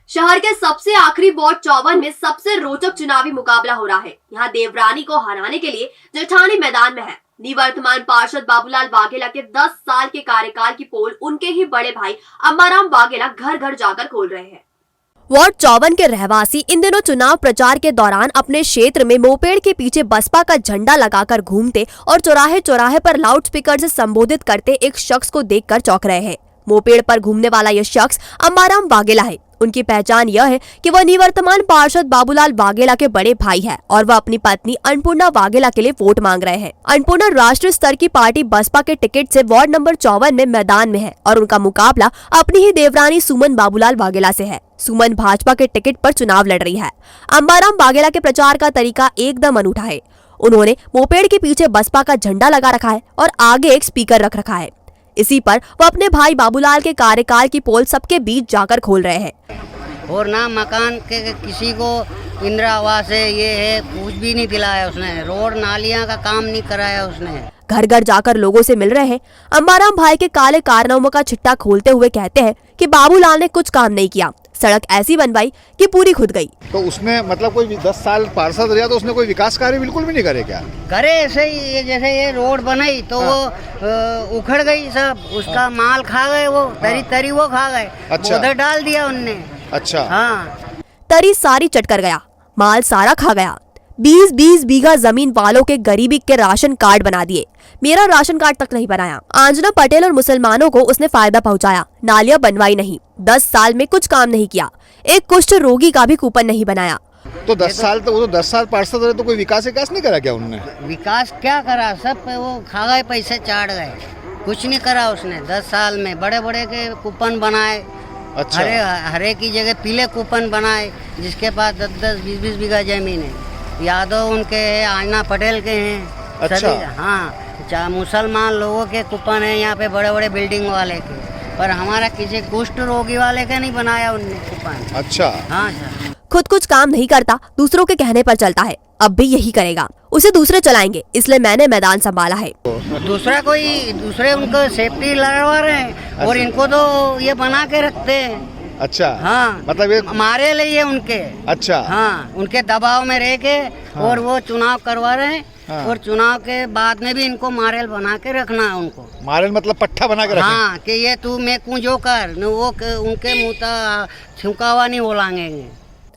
शहर के सबसे आखिरी वार्ड 54 में सबसे रोचक चुनावी मुकाबला हो रहा है। यहाँ देवरानी को हराने के लिए जेठानी मैदान में है। निवर्तमान पार्षद बाबूलाल वाघेला के 10 साल के कार्यकाल की पोल उनके ही बड़े भाई अंबाराम वाघेला घर घर जाकर खोल रहे हैं। वार्ड 54 के रहवासी इन दिनों चुनाव प्रचार के दौरान अपने क्षेत्र में मोपेड के पीछे बसपा का झंडा लगाकर घूमते और चौराहे चौराहे पर लाउड स्पीकर से संबोधित करते एक शख्स को देखकर चौंक रहे हैं। मोपेड पर घूमने वाला यह शख्स अंबाराम वाघेला है। उनकी पहचान यह है कि वह निवर्तमान पार्षद बाबूलाल वाघेला के बड़े भाई है और वह अपनी पत्नी अन्नपूर्णा वाघेला के लिए वोट मांग रहे हैं। अन्नपूर्णा राष्ट्रीय स्तर की पार्टी बसपा के टिकट से वार्ड नंबर 54 में मैदान में है और उनका मुकाबला अपनी ही देवरानी सुमन बाबूलाल वाघेला से है। सुमन भाजपा के टिकट पर चुनाव लड़ रही है। अंबाराम वाघेला के प्रचार का तरीका एकदम अनूठा है। उन्होंने मोपेड के पीछे बसपा का झंडा लगा रखा है और आगे एक स्पीकर रख रखा है। इसी पर वो अपने भाई बाबूलाल के कार्यकाल की पोल सबके बीच जाकर खोल रहे हैं। और ना मकान के किसी को इंदिरा आवास है, ये है, कुछ भी नहीं दिलाया उसने। रोड नालियां का काम नहीं कराया उसने। घर घर जाकर लोगों से मिल रहे हैं। अंबाराम भाई के काले कारनामों का छिट्टा खोलते हुए कहते हैं कि बाबूलाल ने कुछ काम नहीं किया, सड़क ऐसी बनवाई कि पूरी खुद गई। तो उसने मतलब कोई 10 साल पार्षद रहा तो उसने कोई विकास कार्य बिल्कुल भी नहीं करे क्या? करे ऐसे ही, जैसे ये रोड बनाई तो वो उखड़ गई सब, उसका माल खा गए, वो तरी वो खा गए। अच्छा। उधर डाल दिया उनने। अच्छा। हाँ, तरी सारी चट कर गया, माल सारा खा गया। 20-20 बीघा जमीन वालों के गरीबी के राशन कार्ड बना दिए। मेरा राशन कार्ड तक नहीं बनाया। आंजना पटेल और मुसलमानों को उसने फायदा पहुंचाया। नालियां बनवाई नहीं। 10 साल में कुछ काम नहीं किया। एक कुष्ठ रोगी का भी कूपन नहीं बनाया। तो 10 साल तो वो तो 10 साल पार्षद रहे तो कोई विकास नहीं करा क्या उन्होंने? विकास क्या करा, सब वो खा गए, पैसे चाट गए, कुछ नहीं करा उसने। 10 साल में बड़े बड़े के कूपन बनाए। अच्छा। हरे की जगह पीले कूपन बनाए, जिसके पास 10-10, 20-20 बीघा जमीन है। यादव उनके है, आंजना पटेल के हैं। अच्छा। हाँ, मुसलमान लोगों के कूपन है यहाँ पे, बड़े बड़े बिल्डिंग वाले के, पर हमारा किसी कुष्ठ रोगी वाले का नहीं बनाया उनने कूपन। अच्छा। हाँ सर। खुद कुछ काम नहीं करता, दूसरों के कहने पर चलता है। अब भी यही करेगा, उसे दूसरे चलाएंगे, इसलिए मैंने मैदान संभाला है। दूसरे उनको सेफ्टी लड़वा रहे हैं और इनको तो ये बना के रखते हैं। अच्छा। हाँ, मतलब ये मारे लिए उनके। अच्छा। हाँ, उनके दबाव में रह के। हाँ। और वो चुनाव करवा रहे हैं। हाँ। और चुनाव के बाद में भी इनको मारेल बना के रखना है उनको। मारेल मतलब पट्टा बना के रखना। हाँ, कि ये तू मैं जो कर, वो उनके मुँह छुकावा नहीं बोलांगे।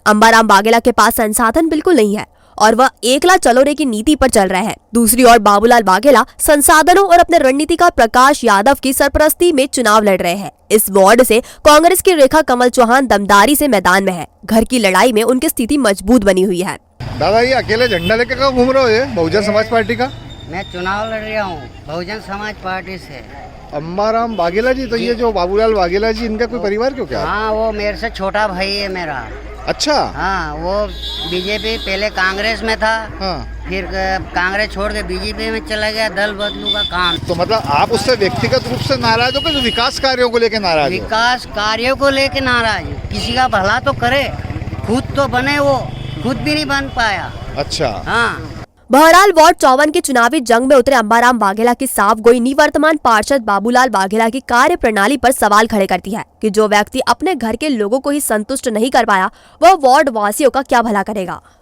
अंबाराम वाघेला के पास संसाधन बिल्कुल नहीं है और वह एकला चलो रे की नीति पर चल रहे हैं। दूसरी ओर बाबूलाल वाघेला संसाधनों और अपने रणनीतिकार प्रकाश यादव की सरपरस्ती में चुनाव लड़ रहे हैं। इस वार्ड से कांग्रेस की रेखा कमल चौहान दमदारी से मैदान में है। घर की लड़ाई में उनकी स्थिति मजबूत बनी हुई है। दादा, ये अकेले झंडा लेके कहाँ घूम रहे हो? ये बहुजन समाज पार्टी का? मैं चुनाव लड़ रहा हूँ बहुजन समाज पार्टी से। अंबाराम वाघेला जी, तो ये जो बाबूलाल वाघेला जी, इनका कोई परिवार क्यों क्या? हाँ, वो मेरे से छोटा भाई है मेरा। अच्छा। हाँ, वो बीजेपी पहले कांग्रेस में था। हाँ। फिर कांग्रेस छोड़ के बीजेपी में चला गया, दल बदलू का काम। तो मतलब आप उससे व्यक्तिगत रूप से नाराज हो कि विकास कार्यों को लेकर नाराज हो? विकास कार्यों को लेके नाराज। किसी का भला तो करे, खुद तो बने, वो खुद भी नहीं बन पाया। अच्छा। हाँ। बहरहाल वार्ड 54 की चुनावी जंग में उतरे अंबाराम वाघेला की साफ गोई निवर्तमान पार्षद बाबूलाल वाघेला की कार्य प्रणाली पर सवाल खड़े करती है कि जो व्यक्ति अपने घर के लोगों को ही संतुष्ट नहीं कर पाया, वह वार्ड वासियों का क्या भला करेगा।